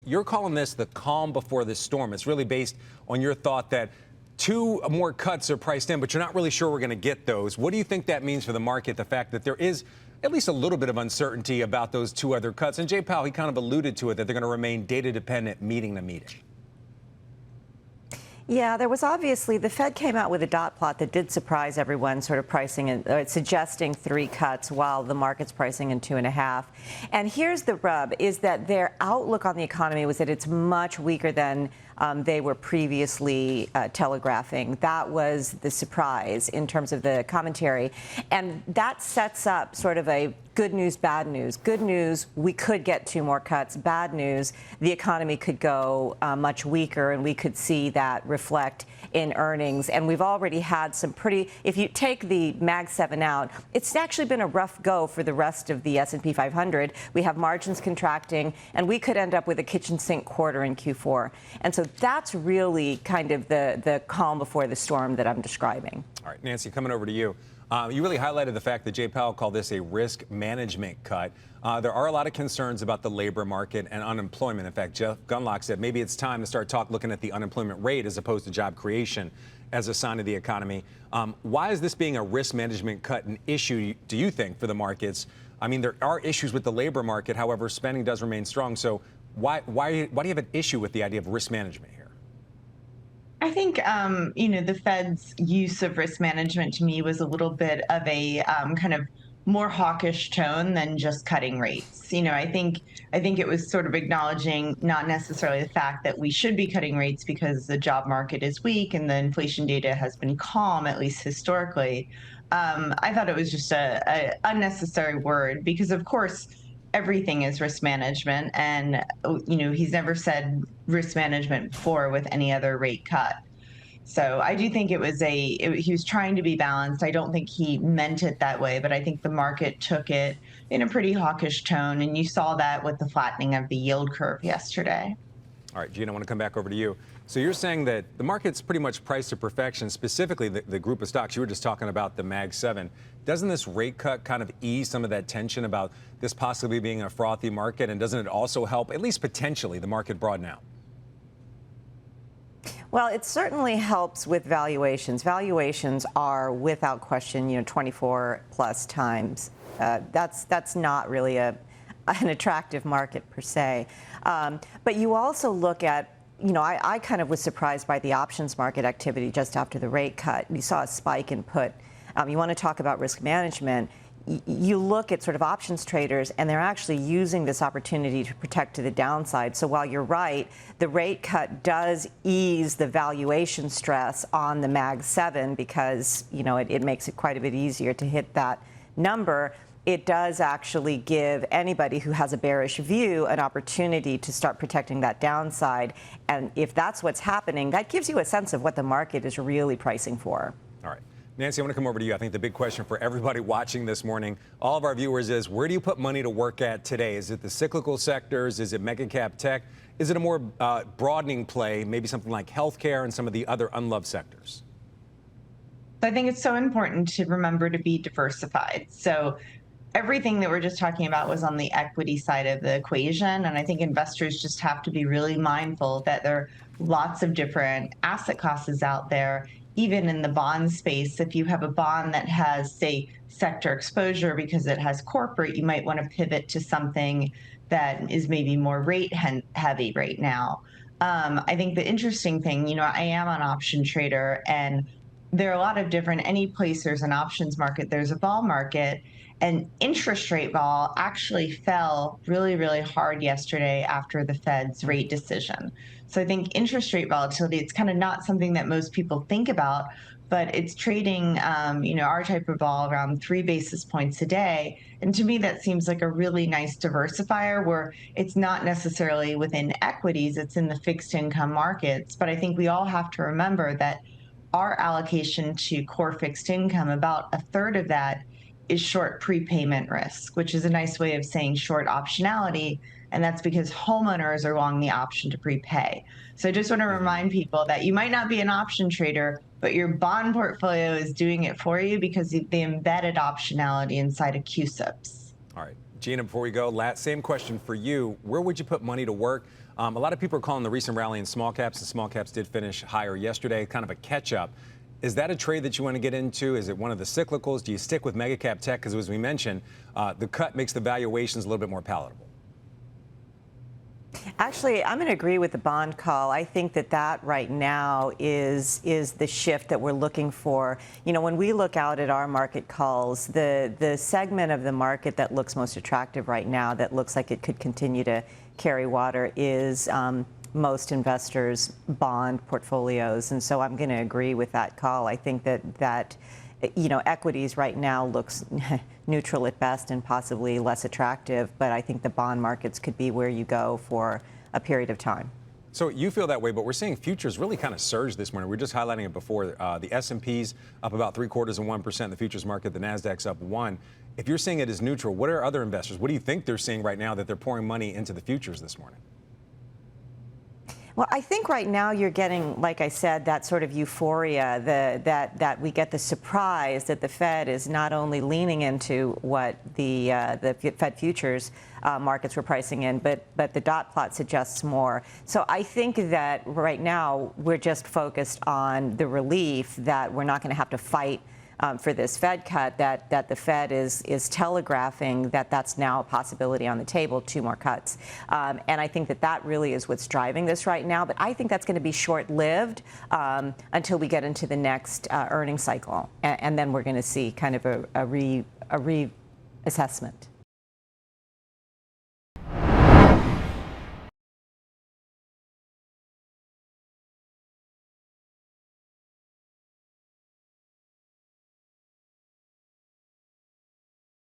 You're calling this the calm before the storm. It's really based on your thought that two more cuts are priced in, but you're not really sure we're going to get those. What do you think that means for the market, the fact that there is at least a little bit of uncertainty about those two other cuts? And Jay Powell, he kind of alluded to it, that they're going to remain data dependent, meeting to meeting. Yeah, there was obviously, the Fed came out with a dot plot that did surprise everyone, sort of pricing and suggesting 3 cuts while the market's pricing in 2.5. And here's the rub, is that their outlook on the economy was that it's much weaker than they were previously telegraphing. That was the surprise in terms of the commentary. And that sets up sort of a good news, bad news. Good news, we could get 2 more cuts. Bad news, the economy could go much weaker, and we could see that reflect in earnings. And we've already had some pretty, if you take the Mag 7 out, it's actually been a rough go for the rest of the S&P 500. We have margins contracting, and we could end up with a kitchen sink quarter in Q4. And so that's really kind of the calm before the storm that I'm describing. All right, Nancy, coming over to you. You really highlighted the fact that Jay Powell called this a risk management cut. There are a lot of concerns about the labor market and unemployment. In fact, Jeff Gundlach said maybe it's time to start looking at the unemployment rate as opposed to job creation as a sign of the economy. Why is this being a risk management cut an issue, do you think, for the markets? I mean, there are issues with the labor market. However, spending does remain strong. So why do you have an issue with the idea of risk management here? I think, the Fed's use of risk management to me was a little bit of a kind of more hawkish tone than just cutting rates. I think it was sort of acknowledging not necessarily the fact that we should be cutting rates because the job market is weak and the inflation data has been calm, at least historically. I thought it was just a unnecessary word because, of course, everything is risk management, and he's never said risk management before with any other rate cut. So I do think he was trying to be balanced. I don't think he meant it that way, but I think the market took it in a pretty hawkish tone, and you saw that with the flattening of the yield curve yesterday. All right, Gina, I want to come back over to you. So you're saying that the market's pretty much priced to perfection, specifically the group of stocks. You were just talking about the Mag 7. Doesn't this rate cut kind of ease some of that tension about this possibly being a frothy market? And doesn't it also help, at least potentially, the market broaden out? Well, it certainly helps with valuations. Valuations are, without question, 24 plus times. That's not really an attractive market per se. But you also look at, I kind of was surprised by the options market activity just after the rate cut. You saw a spike in put. You want to talk about risk management. You look at sort of options traders, and they're actually using this opportunity to protect to the downside. So while you're right, the rate cut does ease the valuation stress on the Mag 7 because, it makes it quite a bit easier to hit that number. It does actually give anybody who has a bearish view an opportunity to start protecting that downside. And if that's what's happening, that gives you a sense of what the market is really pricing for. All right. Nancy, I want to come over to you. I think the big question for everybody watching this morning, all of our viewers, is where do you put money to work at today? Is it the cyclical sectors? Is it mega cap tech? Is it a more broadening play, maybe something like healthcare and some of the other unloved sectors? I think it's so important to remember to be diversified. So everything that we're just talking about was on the equity side of the equation. And I think investors just have to be really mindful that there are lots of different asset classes out there. Even in the bond space, if you have a bond that has, say, sector exposure because it has corporate, you might want to pivot to something that is maybe more rate heavy right now. I think the interesting thing, I am an option trader, and there are a lot of different, any place there's an options market, there's a vol market. And interest rate vol actually fell really, really hard yesterday after the Fed's rate decision. So I think interest rate volatility, it's kind of not something that most people think about, but it's trading, our type of vol around 3 basis points a day. And to me, that seems like a really nice diversifier where it's not necessarily within equities, it's in the fixed income markets. But I think we all have to remember that our allocation to core fixed income, about a third of that is short prepayment risk, which is a nice way of saying short optionality. And that's because homeowners are long the option to prepay. So I just want to remind people that you might not be an option trader, but your bond portfolio is doing it for you because they embedded optionality inside of CUSIPs. All right. Gina, before we go, same question for you. Where would you put money to work? A lot of people are calling the recent rally in small caps, and small caps did finish higher yesterday, kind of a catch-up. Is that a trade that you want to get into? Is it one of the cyclicals? Do you stick with mega cap tech? Because as we mentioned, the cut makes the valuations a little bit more palatable. Actually, I'm going to agree with the bond call. I think that right now is the shift that we're looking for. You know, when we look out at our market calls, the segment of the market that looks most attractive right now, that looks like it could continue to carry water, is most investors' bond portfolios. And so I'm going to agree with that call. I think that you know, equities right now looks neutral at best and possibly less attractive, but I think the bond markets could be where you go for a period of time. So you feel that way, but we're seeing futures really kind of surge this morning. We were just highlighting it before. The S&P's up about 0.75%. The futures market, the Nasdaq's up 1%. If you're seeing it as neutral, what are other investors? What do you think they're seeing right now that they're pouring money into the futures this morning? Well, I think right now you're getting, like I said, that sort of euphoria, that we get the surprise that the Fed is not only leaning into what the Fed futures markets were pricing in, but the dot plot suggests more. So I think that right now we're just focused on the relief that we're not going to have to fight for this Fed cut, that the Fed is telegraphing that's now a possibility on the table, 2 more cuts. And I think that really is what's driving this right now. But I think that's going to be short-lived until we get into the next earnings cycle. And then we're going to see kind of a reassessment.